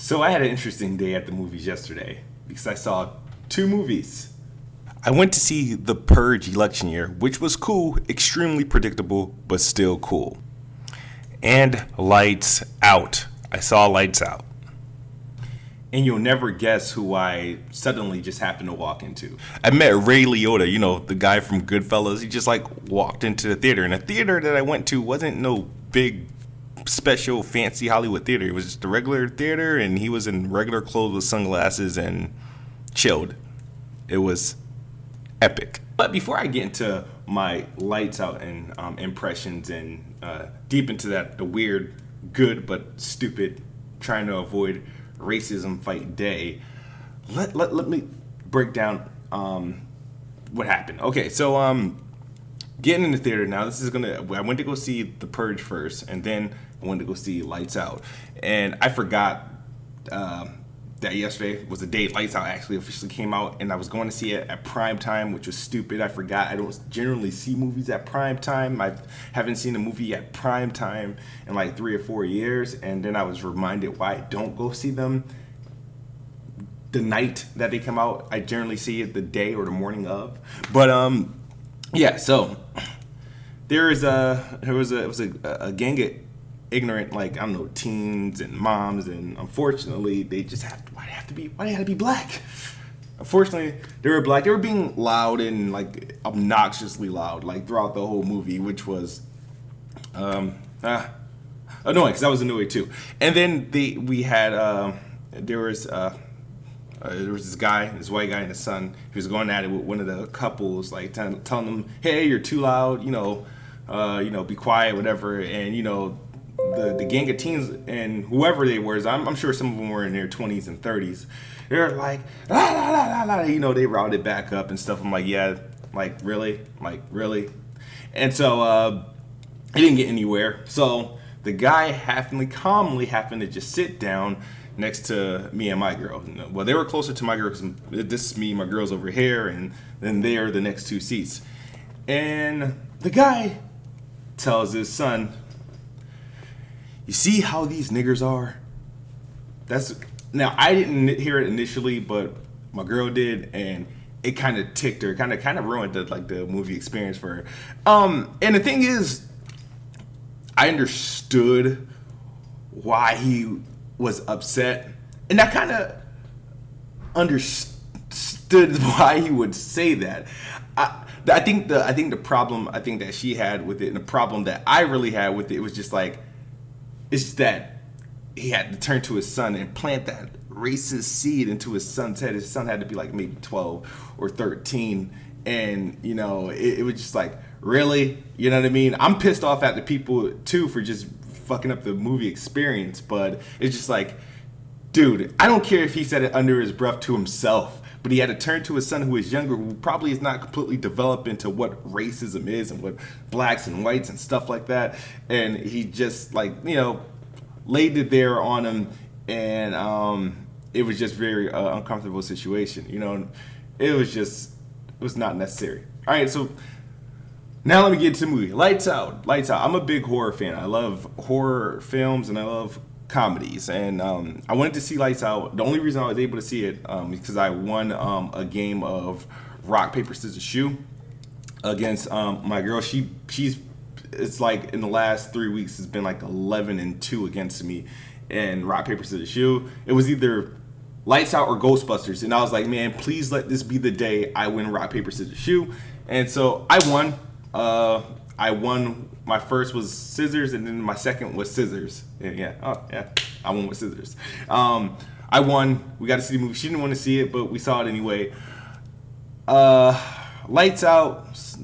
So I had an interesting day at the movies yesterday because I saw two movies. I went to see The Purge election year, which was cool, extremely predictable, but still cool. And Lights Out. I saw Lights Out. And you'll never guess who I suddenly just happened to walk into. I met Ray Liotta, the guy from Goodfellas. He just walked into the theater. And the theater that I went to wasn't no big, special, fancy Hollywood theater. It was just a regular theater, and he was in regular clothes with sunglasses and chilled. It was epic. But before I get into my Lights Out and impressions and deep into the weird, good but stupid, trying to avoid racism fight day, let me break down what happened. Okay, so getting in the theater now. I went to go see The Purge first, and then I went to go see Lights Out. And I forgot that yesterday was the day Lights Out actually officially came out, and I was going to see it at prime time, which was stupid. I forgot I don't generally see movies at prime time. I haven't seen a movie at prime time in 3 or 4 years, and then I was reminded why I don't go see them the night that they come out. I generally see it the day or the morning of. But yeah, so it was a gang of ignorant, teens and moms, and unfortunately they just why they had to be black. Unfortunately, they were black. They were being loud and obnoxiously loud throughout the whole movie, which was annoying because I was annoyed too. And then there was this guy, this white guy and his son. He was going at it with one of the couples, telling them, "Hey, you're too loud. Be quiet, whatever." And the gang of teens and whoever they were, I'm sure some of them were in their 20s and 30s. They're like, la, la, la, la, la. They routed back up and stuff. I'm like, yeah, really? And so it didn't get anywhere. So the guy calmly happened to just sit down next to me and my girl. Well, they were closer to my girl because this is me, my girl's over here, and then they are the next two seats. And the guy tells his son, "You see how these niggers are?" Now I didn't hear it initially, but my girl did, and it kind of ticked her, kind of ruined the movie experience for her. And the thing is, I understood why he was upset, and I kind of understood why he would say that. I think the problem that she had with it, and the problem that I really had with it, was just it's that he had to turn to his son and plant that racist seed into his son's head. His son had to be maybe 12 or 13, and it was just really, you know what I mean? I'm pissed off at the people too for just fucking up the movie experience, but it's just dude, I don't care if he said it under his breath to himself, but he had to turn to his son who is younger, who probably is not completely developed into what racism is and what blacks and whites and stuff like that. And he just laid it there on him, and it was just very uncomfortable situation. It was not necessary. All right, so now let me get to the movie. Lights Out. I'm a big horror fan. I love horror films and I love comedies, and I wanted to see Lights Out. The only reason I was able to see it is because I won a game of rock paper scissors shoe against my girl. It's in the last 3 weeks has been 11-2 against me in rock paper scissors shoe. It was either Lights Out or Ghostbusters, and I was like, man, please let this be the day I win rock paper scissors shoe. And so I won. My first was scissors, and then my second was scissors. I won with scissors. I won. We got to see the movie. She didn't want to see it, but we saw it anyway. Lights Out is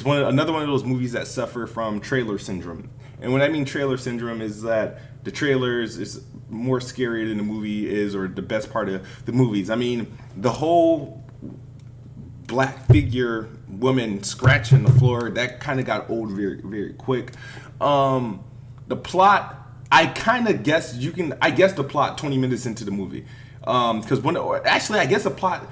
another one of those movies that suffer from trailer syndrome. And when I mean trailer syndrome is that the trailers is more scary than the movie is, or the best part of the movies. I mean, the whole black figure woman scratching the floor, that kind of got old very, very quick. The plot, I guess the plot 20 minutes into the movie. I guess the plot,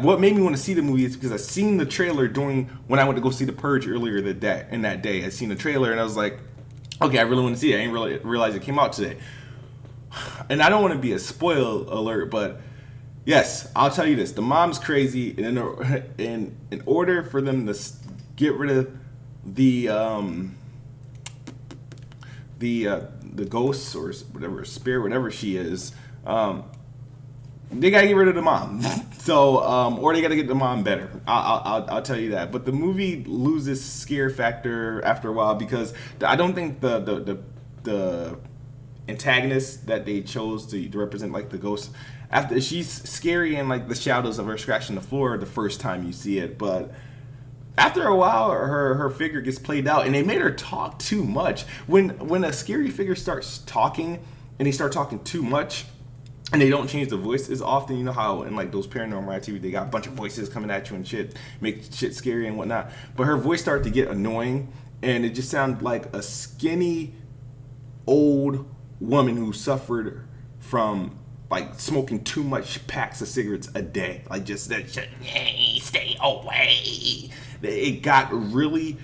what made me want to see the movie is because I seen the trailer when I went to go see The Purge earlier in that day. I seen the trailer and I was like, okay, I really want to see it. I didn't really realize it came out today. and I don't want to be a spoil alert, but yes, I'll tell you this: the mom's crazy, and in order for them to get rid of the the ghosts or whatever spirit, whatever she is, they gotta get rid of the mom. So, or they gotta get the mom better. I'll tell you that. But the movie loses scare factor after a while because I don't think the antagonist that they chose to represent like the ghost, after she's scary and like the shadows of her scratching the floor the first time you see it, but after a while her figure gets played out, and they made her talk too much. When a scary figure starts talking and they start talking too much and they don't change the voices often, you know how in like those paranormal activity they got a bunch of voices coming at you and shit, make shit scary and whatnot, but her voice started to get annoying and it just sounded like a skinny old woman who suffered from like smoking too much packs of cigarettes a day, like just that shit, hey, stay away. It got really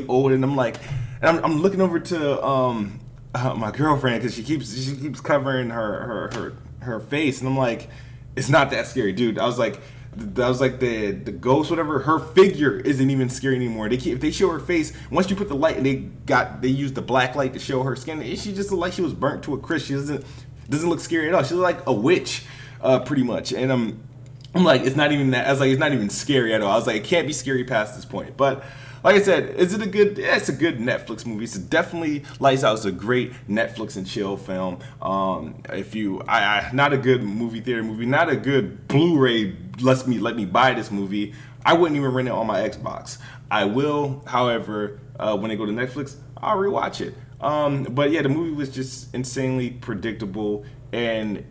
old, and I'm like, I'm looking over to my girlfriend because she keeps covering her face, and I'm like, it's not that scary, dude. I was like the ghost, whatever. Her figure isn't even scary anymore. If they show her face, once you put the light, and they used the black light to show her skin, she just looked like she was burnt to a crisp. She doesn't look scary at all. She looks like a witch, pretty much. And I'm like, it's not even that. I was like, it's not even scary at all. I was like, it can't be scary past this point. But like I said, is it a good? Yeah, it's a good Netflix movie. It's definitely Lights Out is a great Netflix and chill film. If you, not a good movie theater movie, not a good Blu-ray. Let me buy this movie. I wouldn't even rent it on my Xbox. I will, however, when I go to Netflix, I'll rewatch it. But yeah, the movie was just insanely predictable, and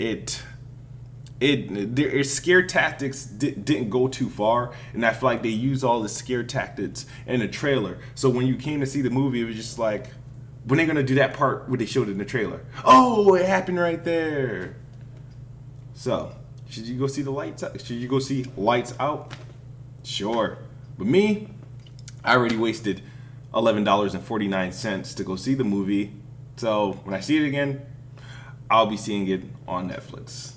their scare tactics didn't go too far, and I feel like they used all the scare tactics in the trailer. So when you came to see the movie, it was just like, when are they gonna do that part where they showed it in the trailer? Oh, it happened right there. So should you go see Should you go see Lights Out? Sure, but me, I already wasted $11.49 to go see the movie. So when I see it again, I'll be seeing it on Netflix.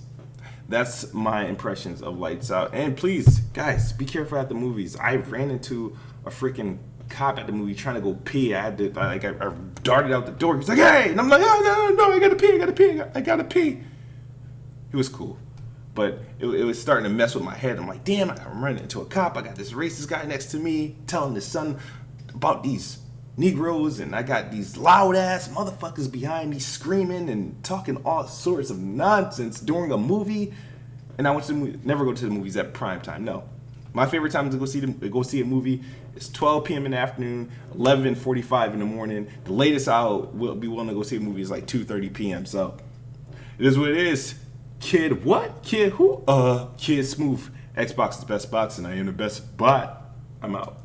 That's my impressions of Lights Out. And please, guys, be careful at the movies. I ran into a freaking cop at the movie trying to go pee. I darted out the door. He's like, hey! And I'm like, oh, no, I gotta pee. He was cool. But it was starting to mess with my head. I'm like, damn, I'm running into a cop. I got this racist guy next to me telling his son about these Negroes, and I got these loud ass motherfuckers behind me screaming and talking all sorts of nonsense during a movie. And I went to never go to the movies at prime time. No, my favorite time to go see a movie is 12 p.m. in the afternoon, 11:45 in the morning. The latest I will be willing to go see a movie is like 2:30 p.m. So it is what it is. Kid what? Kid who? Kid Smooth. Xbox is the best box, and I am the best bot. I'm out.